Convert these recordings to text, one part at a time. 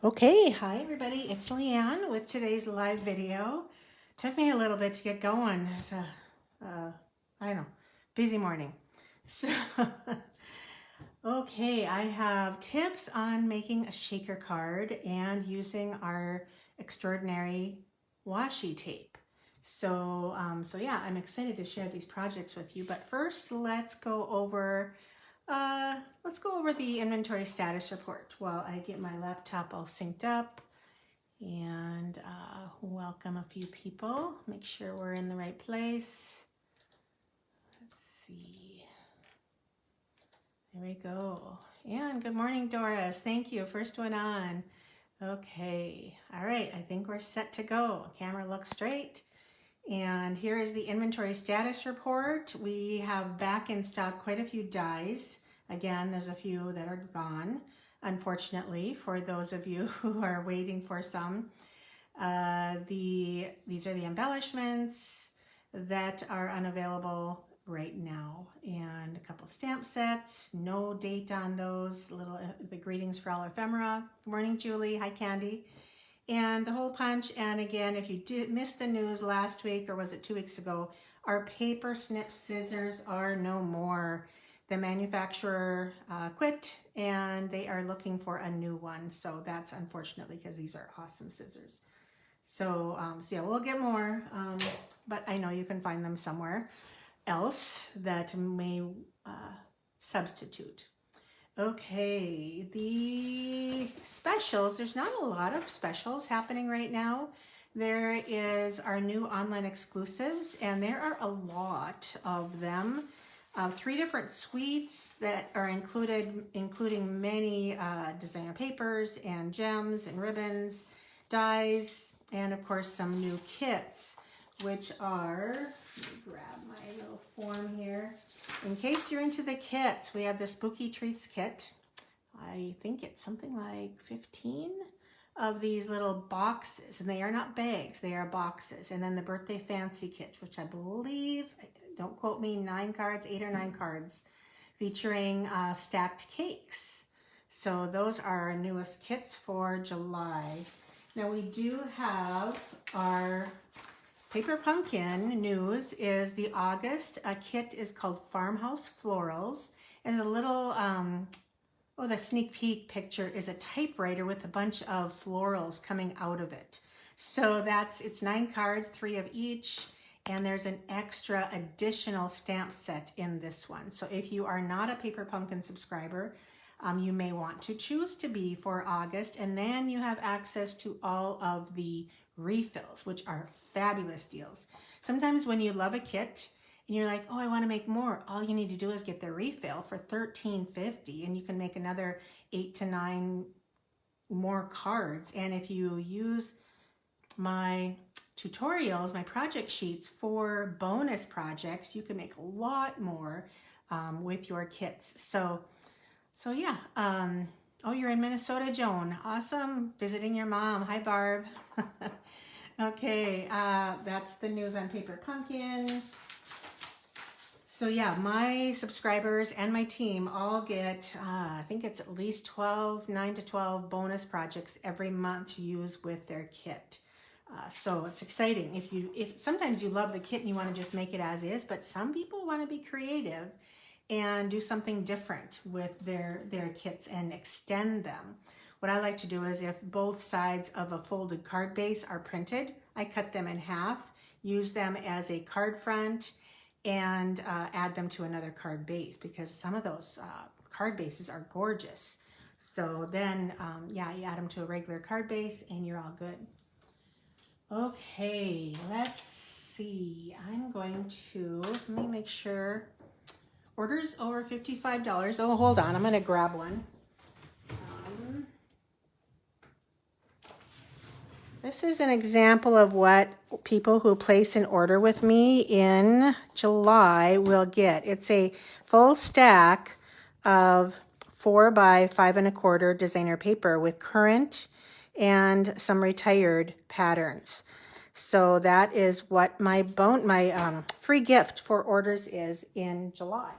Okay, hi everybody, it's Leanne with today's live video. Took me a little bit to get going. It's I don't know, busy morning. So, okay, I have tips on making a shaker card and using our extraordinary washi tape. So yeah, I'm excited to share these projects with you. But first, let's go over the inventory status report while I get my laptop all synced up and welcome a few people. Make sure we're in the right place. Let's see. There we go. And good morning, Doris. Thank you. First one on. Okay. All right. I think we're set to go. Camera looks straight. And here is the inventory status report. We have back in stock quite a few dies. Again, there's a few that are gone, unfortunately, for those of you who are waiting for some. These are the embellishments that are unavailable right now, and a couple stamp sets. No date on those. The greetings for all ephemera. Good morning, Julie. Hi, Candy. And the hole punch. And again, if you did miss the news last week, or was it 2 weeks ago, our paper snip scissors are no more. The manufacturer quit, and they are looking for a new one. So that's unfortunately, because these are awesome scissors. So yeah, we'll get more, but I know you can find them somewhere else that may substitute. Okay, the specials, there's not a lot of specials happening right now. There is our new online exclusives, and there are a lot of them. 3 different suites that are included, including many designer papers and gems and ribbons, dies, and of course some new kits, which are, let me grab my little form here. In case you're into the kits, we have the Spooky Treats kit. I think it's something like 15 of these little boxes, and they are not bags, they are boxes. And then the Birthday Fancy kit, which I believe, don't quote me, 9 cards, 8 or 9 cards, featuring stacked cakes. So those are our newest kits for July. Now we do have our Paper Pumpkin news is the August. A kit is called Farmhouse Florals. And a little, the sneak peek picture is a typewriter with a bunch of florals coming out of it. So it's 9 cards, 3 of each. And there's an extra additional stamp set in this one. So if you are not a Paper Pumpkin subscriber, you may want to choose to be for August, and then you have access to all of the refills, which are fabulous deals. Sometimes when you love a kit and you're like, oh, I want to make more, all you need to do is get the refill for $13.50, and you can make another 8 to 9 more cards. And if you use my tutorials, my project sheets for bonus projects, you can make a lot more with your kits. So yeah, oh, you're in Minnesota, Joan. Awesome, visiting your mom. Hi, Barb. Okay, that's the news on Paper Pumpkin. So yeah, my subscribers and my team all get, I think it's at least 9 to 12 bonus projects every month to use with their kit. So it's exciting. If sometimes you love the kit and you want to just make it as is, but some people want to be creative and do something different with their kits and extend them. What I like to do is, if both sides of a folded card base are printed, I cut them in half, use them as a card front, and add them to another card base, because some of those card bases are gorgeous. So then, yeah, you add them to a regular card base and you're all good. Okay, let's see. I'm going to, let me make sure. Orders over $55. Oh, hold on. I'm going to grab one. This is an example of what people who place an order with me in July will get. It's a full stack of 4 by 5 1/4 designer paper with current and some retired patterns. So that is what my free gift for orders is in July.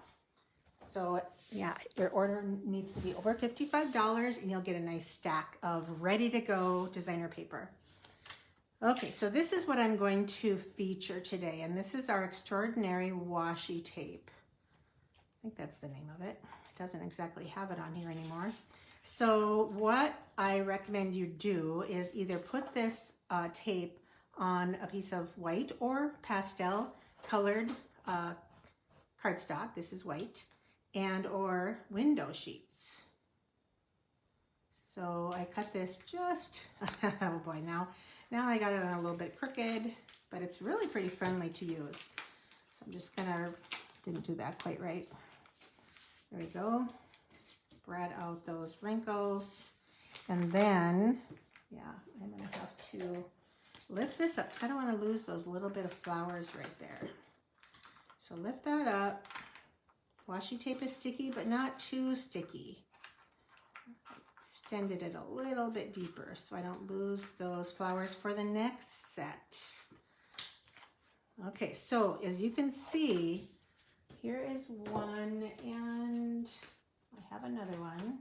So yeah, your order needs to be over $55 and you'll get a nice stack of ready to go designer paper. Okay, so this is what I'm going to feature today, and this is our extraordinary washi tape. I think that's the name of it. It doesn't exactly have it on here anymore. So what I recommend you do is either put this tape on a piece of white or pastel colored cardstock. This is white, and or window sheets. So I cut this just, oh boy, now I got it on a little bit crooked, but it's really pretty friendly to use. So I'm just gonna, didn't do that quite right. There we go. Spread out those wrinkles. And then, yeah, I'm gonna have to lift this up because I don't want to lose those little bit of flowers right there. So lift that up. Washi tape is sticky, but not too sticky. Extended it a little bit deeper so I don't lose those flowers for the next set. Okay, so as you can see, here is one, and I have another one.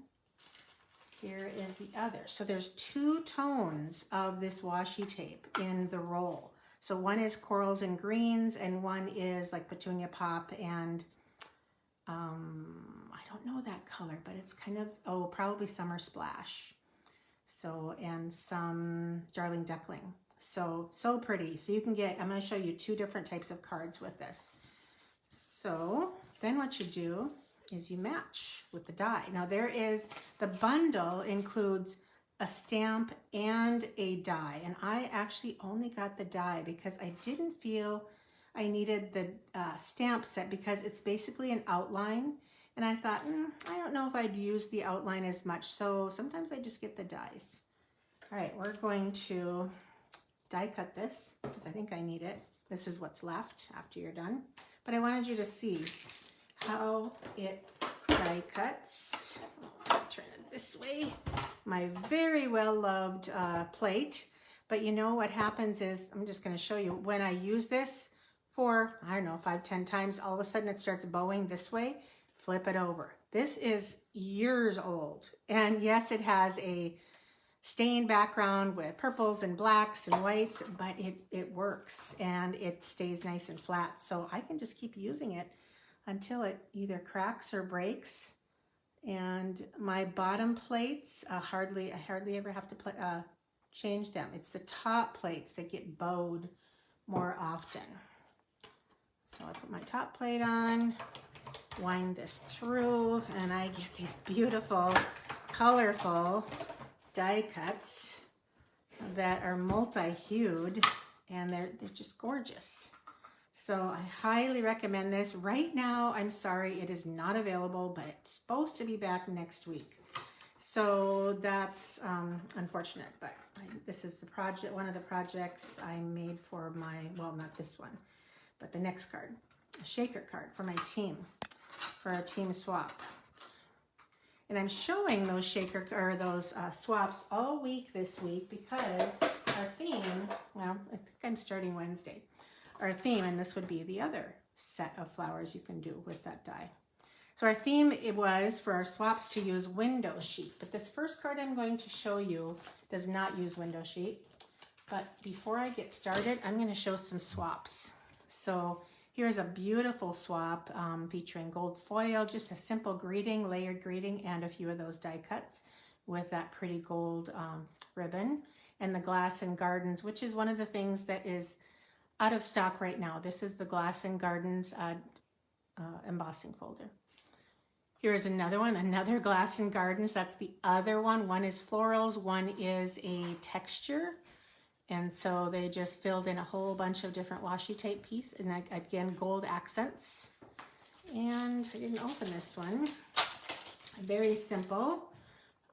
Here is the other. So there's two tones of this washi tape in the roll. So one is corals and greens, and one is like petunia pop and I don't know that color, but it's kind of, oh, probably summer splash. So, and some darling duckling. So pretty. So you can get, I'm going to show you two different types of cards with this. So then what you do is you match with the die. Now there is, the bundle includes a stamp and a die, and I actually only got the die because I didn't feel I needed the stamp set because it's basically an outline, and I thought, I don't know if I'd use the outline as much, so sometimes I just get the dies. All right, we're going to die cut this because I think I need it. This is what's left after you're done, but I wanted you to see how it die cuts. I'll turn it this way. My very well loved plate, but you know what happens is, I'm just going to show you, when I use this for, I don't know, 5-10 times, all of a sudden it starts bowing this way. Flip it over. This is years old, and yes, it has a stained background with purples and blacks and whites, but it works and it stays nice and flat, so I can just keep using it until it either cracks or breaks. And my bottom plates, I hardly ever have to change them. It's the top plates that get bowed more often. So I put my top plate on, wind this through, and I get these beautiful, colorful die cuts that are multi-hued, and they're just gorgeous. So I highly recommend this. Right now, I'm sorry, it is not available, but it's supposed to be back next week. So that's unfortunate, but this is the project, one of the projects I made for my, well, not this one, but the next card, a shaker card for my team, for a team swap. And I'm showing those shaker, or those swaps all week this week because our theme, well, I think I'm starting Wednesday. Our theme, and this would be the other set of flowers you can do with that die. So our theme, it was for our swaps to use window sheet, but this first card I'm going to show you does not use window sheet. But before I get started, I'm going to show some swaps. So here's a beautiful swap featuring gold foil, just a simple greeting, layered greeting, and a few of those die cuts with that pretty gold ribbon. And the Glass and Gardens, which is one of the things that is out of stock right now. This is the Glass and Gardens embossing folder. Here is another one, another Glass and Gardens. That's the other one. One is florals, one is a texture. And so they just filled in a whole bunch of different washi tape pieces, and again, gold accents. And I didn't open this one. Very simple.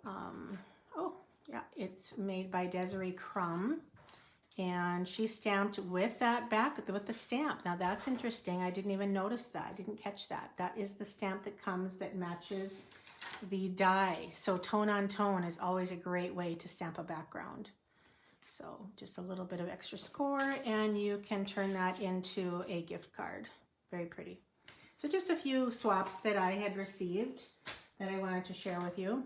Oh, yeah, it's made by Desiree Crum. And she stamped with that back, with the stamp. Now that's interesting. I didn't even notice that. I didn't catch that. That is the stamp that comes that matches the die. So tone on tone is always a great way to stamp a background. So just a little bit of extra score, and you can turn that into a gift card. Very pretty. So just a few swaps that I had received that I wanted to share with you.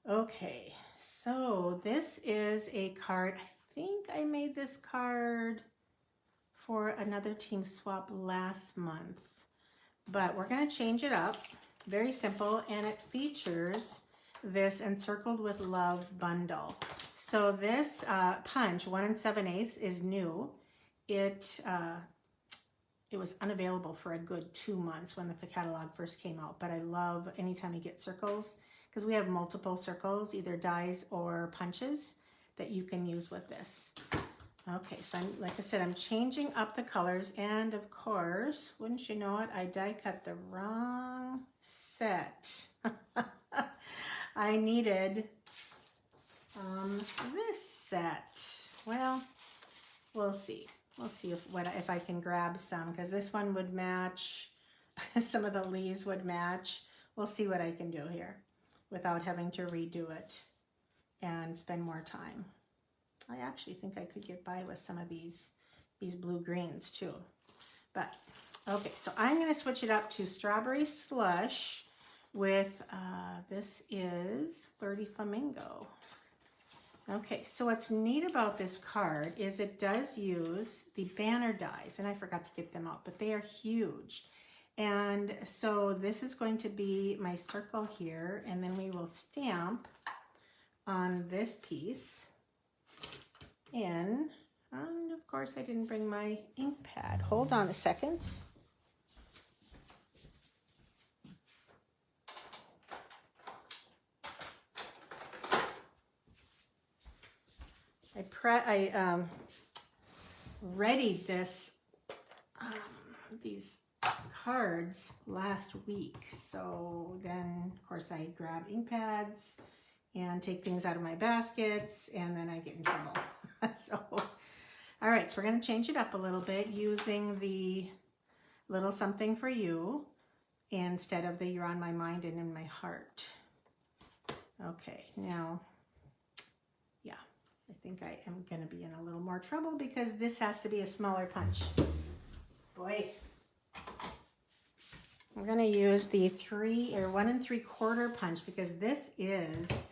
Okay, so this is a card. I think I made this card for another team swap last month, but we're going to change it up. Very simple, and it features this Encircled with Love bundle. So this punch, 1 7/8, is new. It was unavailable for a good 2 months when the catalog first came out, but I love anytime you get circles, because we have multiple circles, either dies or punches, that you can use with this. Okay, so like I said, I'm changing up the colors, and of course, wouldn't you know it, I die cut the wrong set. I needed this set. Well, we'll see. We'll see if I can grab some, because this one would match. Some of the leaves would match. We'll see what I can do here without having to redo it and spend more time. I actually think I could get by with some of these blue greens too. But okay, so I'm going to switch it up to Strawberry Slush with this is Flirty Flamingo. Okay, so what's neat about this card is it does use the banner dies, and I forgot to get them out, but they are huge. And so this is going to be my circle here, and then we will stamp on this piece. And of course I didn't bring my ink pad. Hold on a second. I readied these cards last week. So then of course I grab ink pads and take things out of my baskets, and then I get in trouble. So, all right, so we're going to change it up a little bit using the Little Something for You instead of the You're on My Mind and in My Heart. Okay, now, yeah, I think I am going to be in a little more trouble because this has to be a smaller punch. Boy. We're going to use the 1 3/4 punch because this is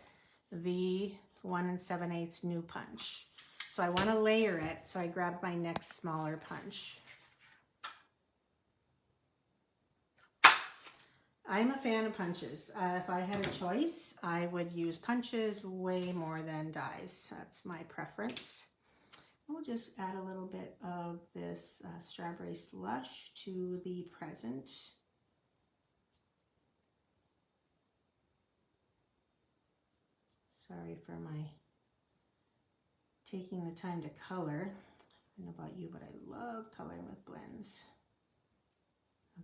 the 1 7/8 new punch. So I want to layer it, so I grabbed my next smaller punch. I'm a fan of punches. If I had a choice, I would use punches way more than dies. That's my preference. We'll just add a little bit of this Strawberry Slush to the present. Sorry for my taking the time to color. I don't know about you, but I love coloring with blends.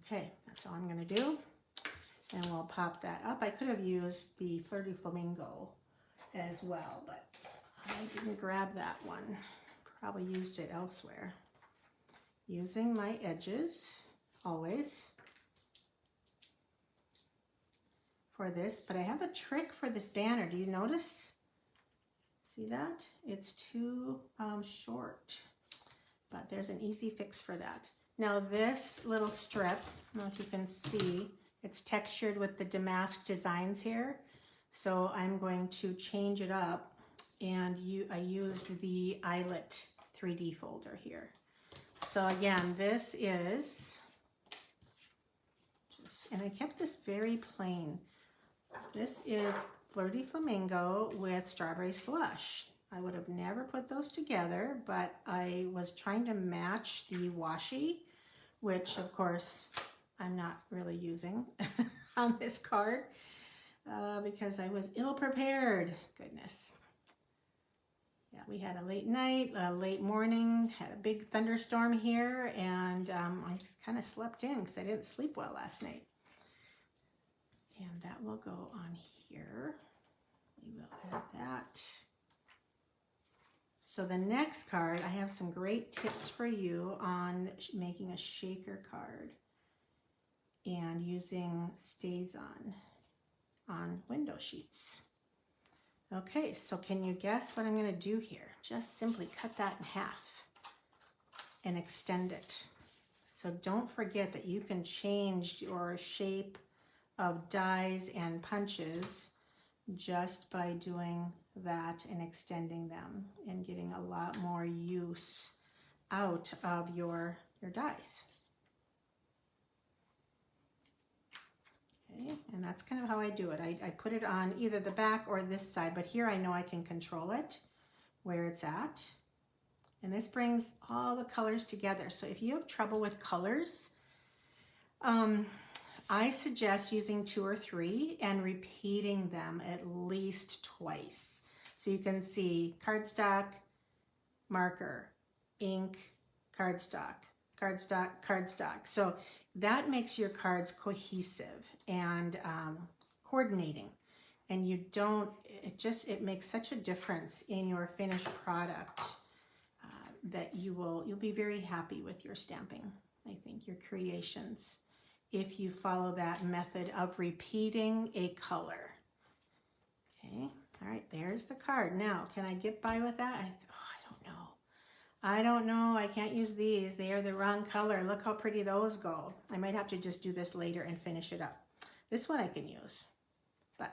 Okay, that's all I'm going to do. And we'll pop that up. I could have used the Flirty Flamingo as well, but I didn't grab that one. Probably used it elsewhere. Using my edges, always, for this, but I have a trick for this banner. Do you notice? See that? It's too short, but there's an easy fix for that. Now this little strip, I don't know if you can see, it's textured with the damask designs here. So I'm going to change it up, and I used the eyelet 3D folder here. So again, this is and I kept this very plain. This is Flirty Flamingo with Strawberry Slush. I would have never put those together, but I was trying to match the washi, which of course I'm not really using on this card because I was ill prepared. Goodness. Yeah, we had a late night, a late morning, had a big thunderstorm here, and I kind of slept in because I didn't sleep well last night. And that will go on here. We will add that. So the next card, I have some great tips for you on making a shaker card and using stays on window sheets. Okay, so can you guess what I'm going to do here? Just simply cut that in half and extend it. So don't forget that you can change your shape of dies and punches just by doing that and extending them and getting a lot more use out of your dies. Okay, and that's kind of how I do it. I put it on either the back or this side, but here I know I can control it where it's at. And this brings all the colors together. So if you have trouble with colors, I suggest using 2 or 3 and repeating them at least twice. So you can see cardstock, marker, ink, cardstock, cardstock, cardstock. So that makes your cards cohesive and coordinating. And you don't, it makes such a difference in your finished product that you'll be very happy with your stamping, I think, your creations, if you follow that method of repeating a color. Okay, all right, there's the card. Now, can I get by with that? I don't know. I can't use these. They are the wrong color. Look how pretty those go. I might have to just do this later and finish it up. This one I can use, but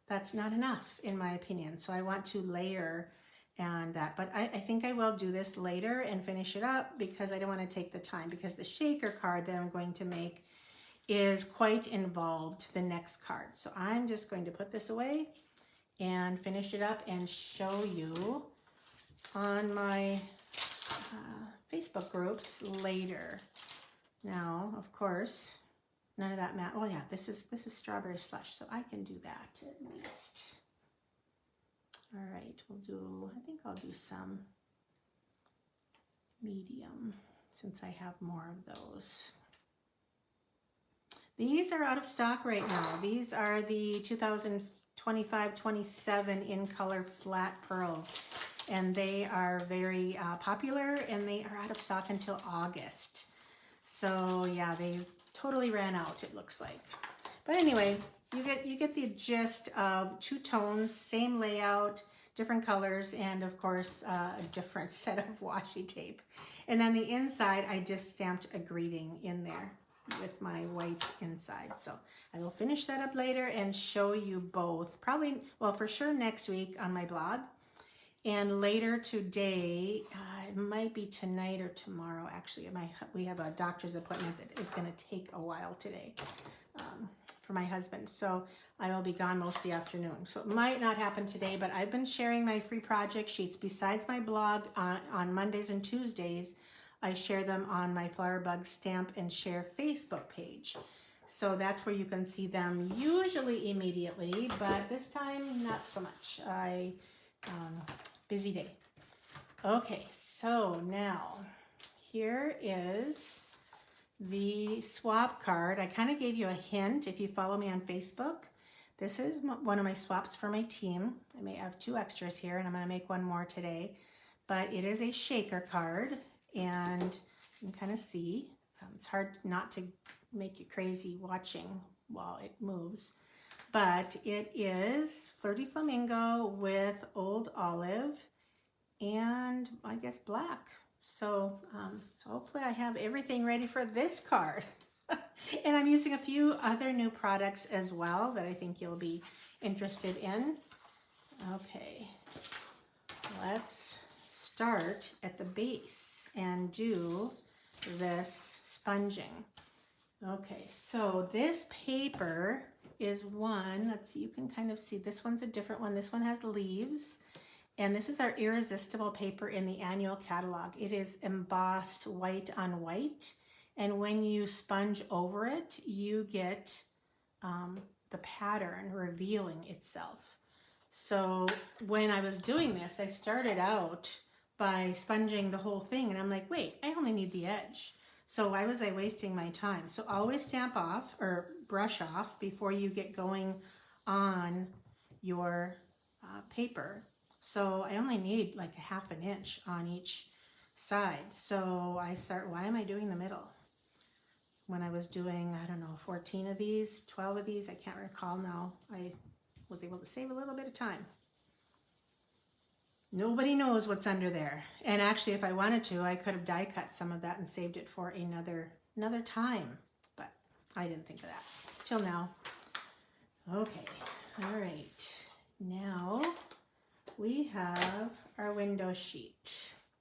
that's not enough in my opinion. So I want to layer and that, but I think I will do this later and finish it up because I don't want to take the time, because the shaker card that I'm going to make is quite involved, the next card. So I'm just going to put this away and finish it up and show you on my Facebook groups later. Now, of course, none of that matters. Oh yeah, this is strawberry slush, so I can do that at least. All right, I think I'll do some medium since I have more of those. These are out of stock right now. These are the 2025-27 in color flat pearls, and they are very popular, and they are out of stock until August. So yeah, they totally ran out, it looks like. But anyway, you get the gist of 2 tones, same layout, different colors, and of course a different set of washi tape. And then the inside, I just stamped a greeting in there with my white inside. So I will finish that up later and show you both, probably, well, for sure next week on my blog. And later today, it might be tonight or tomorrow, actually. We have a doctor's appointment that is going to take a while today for my husband. So I will be gone most of the afternoon. So it might not happen today, but I've been sharing my free project sheets. Besides my blog on Mondays and Tuesdays, I share them on my Flowerbug Stamp and Share Facebook page. So that's where you can see them usually immediately, but this time not so much. Busy day. Okay, so now here is the swap card. I kind of gave you a hint if you follow me on Facebook. This is one of my swaps for my team. I may have 2 extras here, and I'm going to make one more today. But it is a shaker card, and you can kind of see. It's hard not to make you crazy watching while it moves. But it is Flirty Flamingo with Old Olive and I guess black. So, so hopefully I have everything ready for this card. And I'm using a few other new products as well that I think you'll be interested in. Okay, let's start at the base and do this sponging. Okay, so this paper is one, let's see, you can kind of see, this one's a different one. This one has leaves, and this is our Irresistible paper in the annual catalog. It is embossed white on white, and when you sponge over it, you get the pattern revealing itself. So when I was doing this, I started out by sponging the whole thing, and I'm like, wait, I only need the edge. So why was I wasting my time? So always stamp off or brush off before you get going on your paper. So I only need like a 1/2 inch on each side. So I start, why am I doing the middle? When I was doing, I don't know, 14 of these, 12 of these, I can't recall now. I was able to save a little bit of time. Nobody knows what's under there. And actually, if I wanted to, I could have die cut some of that and saved it for another another time, but I didn't think of that till now. Okay, all right. Now we have our window sheet.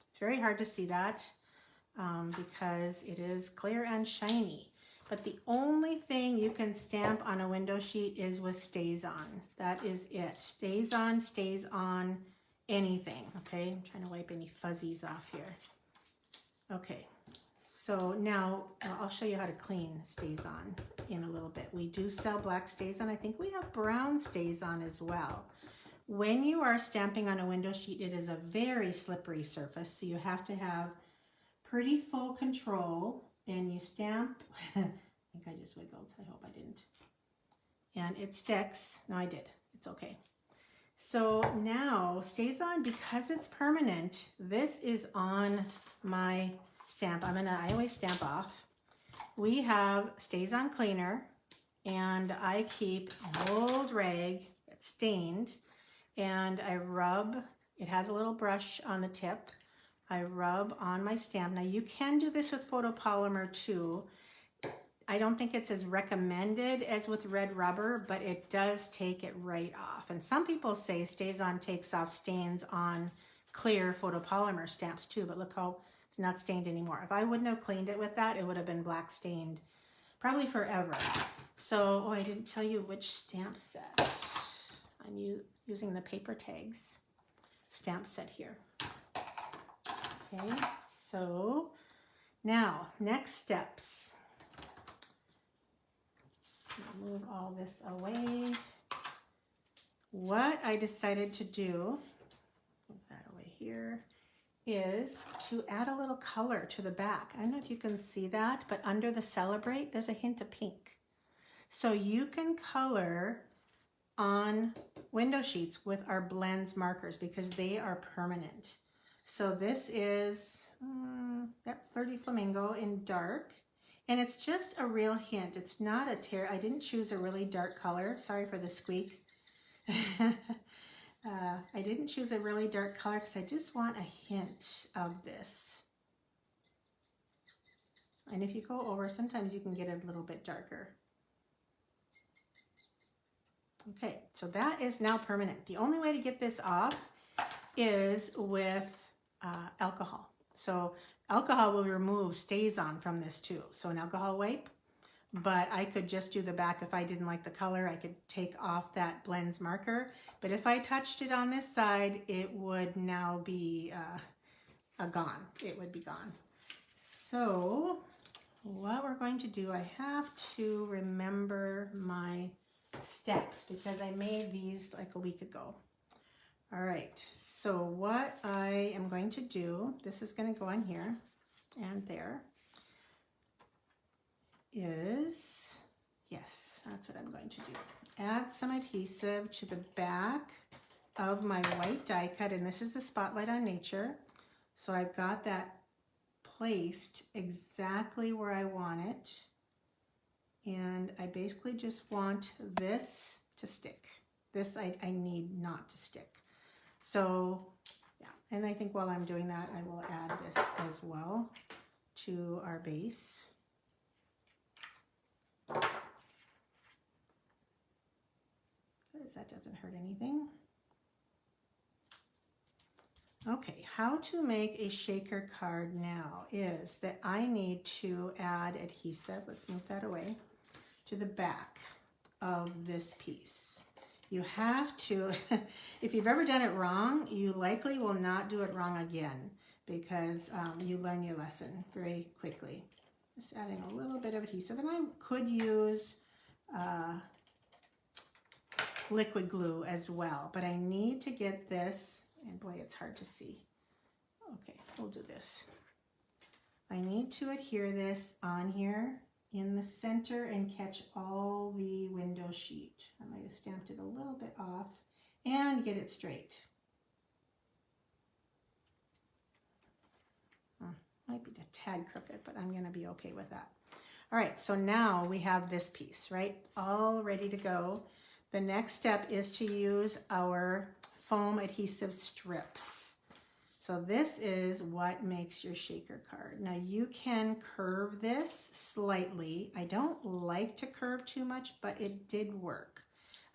It's very hard to see that because it is clear and shiny. But the only thing you can stamp on a window sheet is with stays on. That is it. Stays on anything. Okay, I'm trying to wipe any fuzzies off here. Okay, so now I'll show you how to clean stays on in a little bit. We do sell black stays on. I think we have brown stays on as well. When you are stamping on a window sheet, it is a very slippery surface, so you have to have pretty full control, and you stamp. I think I just wiggled. I hope I didn't. And it sticks. No, I did. It's okay. So now stays on, because it's permanent. This is on my stamp. I always stamp off. We have stays on cleaner, and I keep an old rag that's stained, and I rub. It has a little brush on the tip. I rub on my stamp. Now you can do this with photopolymer too. I don't think it's as recommended as with red rubber, but it does take it right off. And some people say stays on takes off stains on clear photopolymer stamps too, but look how it's not stained anymore. If I wouldn't have cleaned it with that, it would have been black stained probably forever. So, oh, I didn't tell you which stamp set. I'm using the paper tags stamp set here. Okay, so now next steps. I'll move all this away. What I decided to do, move that away here, is to add a little color to the back. I don't know if you can see that, but under the Celebrate, there's a hint of pink. So you can color on window sheets with our blends markers because they are permanent. So this is, 30 Flamingo in dark. And it's just a real hint. It's not a I didn't choose a really dark color. Sorry for the squeak. I didn't choose a really dark color because I just want a hint of this. And if you go over, sometimes you can get it a little bit darker. Okay, so that is now permanent. The only way to get this off is with alcohol. So alcohol will remove stays on from this too. So an alcohol wipe, but I could just do the back. If I didn't like the color, I could take off that blends marker. But if I touched it on this side, it would now be gone. It would be gone. So what we're going to do, I have to remember my steps because I made these like a week ago. All right, so what I am going to do, this is going to go on here and there, is, yes, that's what I'm going to do. Add some adhesive to the back of my white die cut, and this is the Spotlight on Nature. So I've got that placed exactly where I want it. And I basically just want this to stick. This I need not to stick. So yeah, and I think while I'm doing that, I will add this as well to our base. Because that doesn't hurt anything. Okay, how to make a shaker card now is that I need to add adhesive, let's move that away, to the back of this piece. You have to, if you've ever done it wrong, you likely will not do it wrong again because you learn your lesson very quickly. Just adding a little bit of adhesive, and I could use liquid glue as well, but I need to get this, and boy, it's hard to see. Okay, we'll do this. I need to adhere this on here in the center and catch all the window sheet. I might have stamped it a little bit off and get it straight. Might be a tad crooked, but I'm gonna be okay with that. All right, so now we have this piece, right? All ready to go. The next step is to use our foam adhesive strips. So this is what makes your shaker card. Now you can curve this slightly. I don't like to curve too much, but it did work.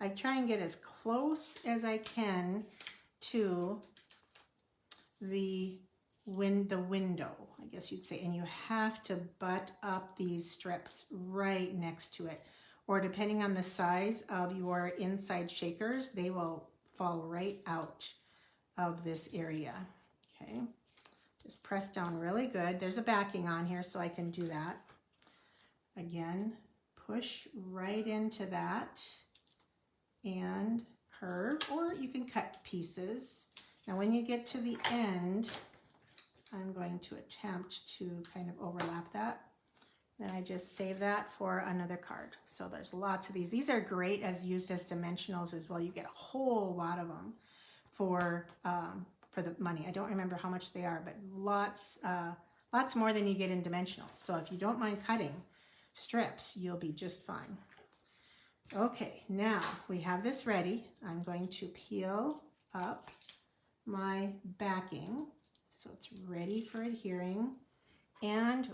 I try and get as close as I can to the window, I guess you'd say, and you have to butt up these strips right next to it, or depending on the size of your inside shakers, they will fall right out of this area. Okay, just press down really good. There's a backing on here, so I can do that. Again, push right into that and curve, or you can cut pieces. Now when you get to the end, I'm going to attempt to kind of overlap that. Then I just save that for another card. So there's lots of these. These are great as used as dimensionals as well. You get a whole lot of them for the money. I don't remember how much they are, but lots more than you get in dimensionals. So if you don't mind cutting strips, you'll be just fine. Okay, now we have this ready. I'm going to peel up my backing so it's ready for adhering. And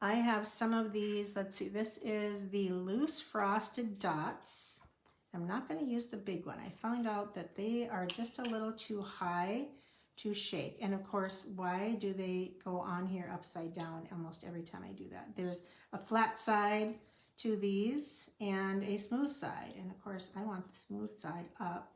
I have some of these. Let's see, this is the loose frosted dots. I'm not going to use the big one. I found out that they are just a little too high to shake. And of course, why do they go on here upside down almost every time I do that? There's a flat side to these and a smooth side. And of course, I want the smooth side up.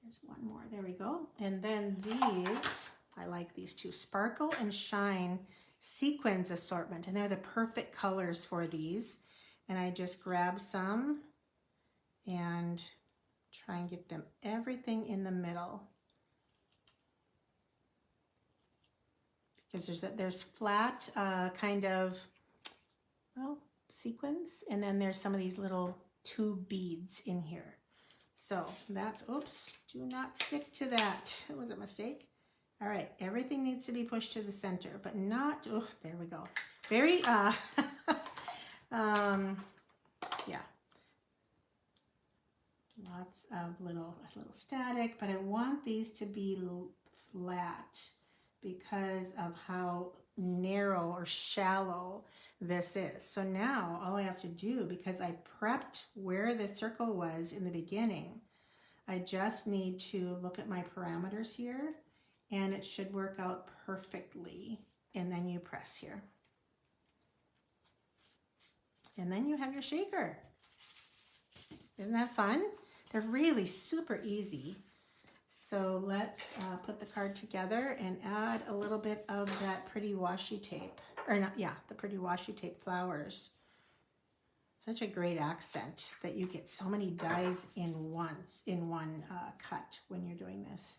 There's one more, there we go. And then these, I like these two, Sparkle and Shine Sequins Assortment. And they're the perfect colors for these. And I just grab some and try and get them everything in the middle. Because there's flat kind of, well, sequins. And then there's some of these little tube beads in here. So that's, oops, do not stick to that. That was a mistake. All right, everything needs to be pushed to the center, but not, oh, there we go. Very, yeah. Lots of little static, but I want these to be flat because of how narrow or shallow this is. So now all I have to do, because I prepped where the circle was in the beginning, I just need to look at my parameters here and it should work out perfectly. And then you press here. And then you have your shaker. Isn't that fun? They're really super easy. So let's put the card together and add a little bit of that pretty washi tape. Or not, yeah, the pretty washi tape flowers. Such a great accent that you get so many dies in one cut when you're doing this.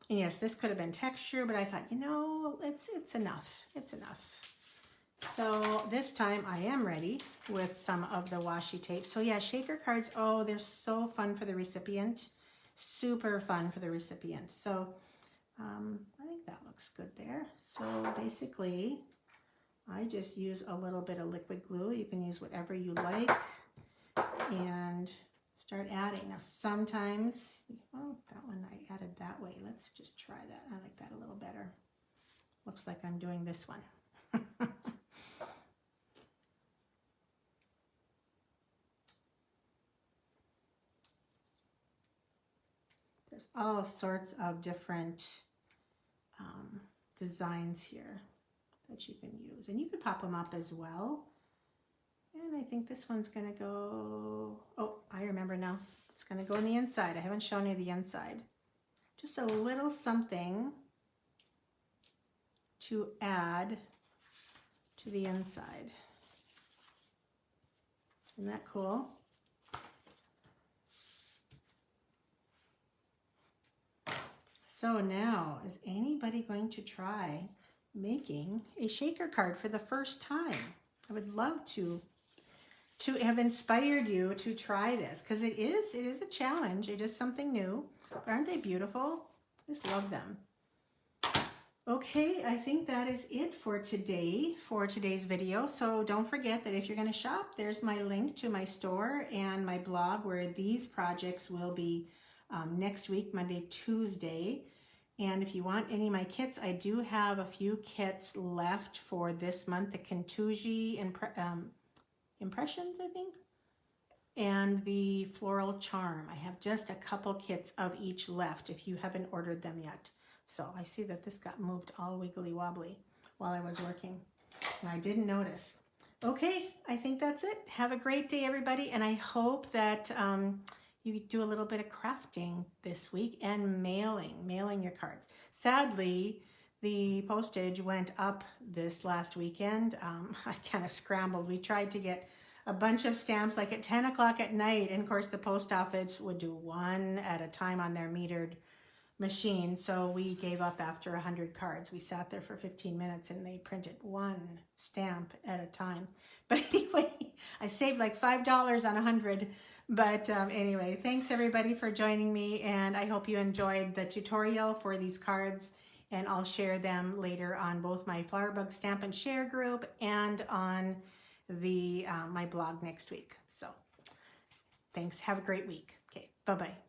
And yes, this could have been texture, but I thought, you know, it's enough. It's enough. So this time I am ready with some of the washi tape. So yeah, shaker cards, oh, they're so fun for the recipient. Super fun for the recipient. So I think that looks good there. So basically, I just use a little bit of liquid glue. You can use whatever you like and start adding. Now sometimes, well, that one I added that way. Let's just try that. I like that a little better. Looks like I'm doing this one. There's all sorts of different designs here that you can use. And you could pop them up as well. And I think this one's going to go, oh, I remember now. It's going to go on the inside. I haven't shown you the inside. Just a little something to add to the inside. Isn't that cool? So now, is anybody going to try making a shaker card for the first time? I would love to have inspired you to try this, because it is a challenge. It is something new. But aren't they beautiful? I just love them. Okay, I think that is it for today, for today's video. So don't forget that if you're going to shop, there's my link to my store and my blog where these projects will be next week, Monday, Tuesday. And if you want any of my kits, I do have a few kits left for this month, the Kentuji Impressions, I think, and the Floral Charm. I have just a couple kits of each left if you haven't ordered them yet. So I see that this got moved all wiggly wobbly while I was working, and I didn't notice. Okay, I think that's it. Have a great day, everybody, and I hope that you do a little bit of crafting this week and mailing your cards. Sadly, the postage went up this last weekend. I kind of scrambled. We tried to get a bunch of stamps like at 10 o'clock at night, and of course the post office would do one at a time on their metered machine, so we gave up after 100 cards. We sat there for 15 minutes and they printed one stamp at a time. But anyway, I saved like $5 on 100. But anyway, thanks everybody for joining me, and I hope you enjoyed the tutorial for these cards, and I'll share them later on both my Flower Bug Stamp and Share group and on the my blog next week. So thanks. Have a great week. Okay, bye-bye.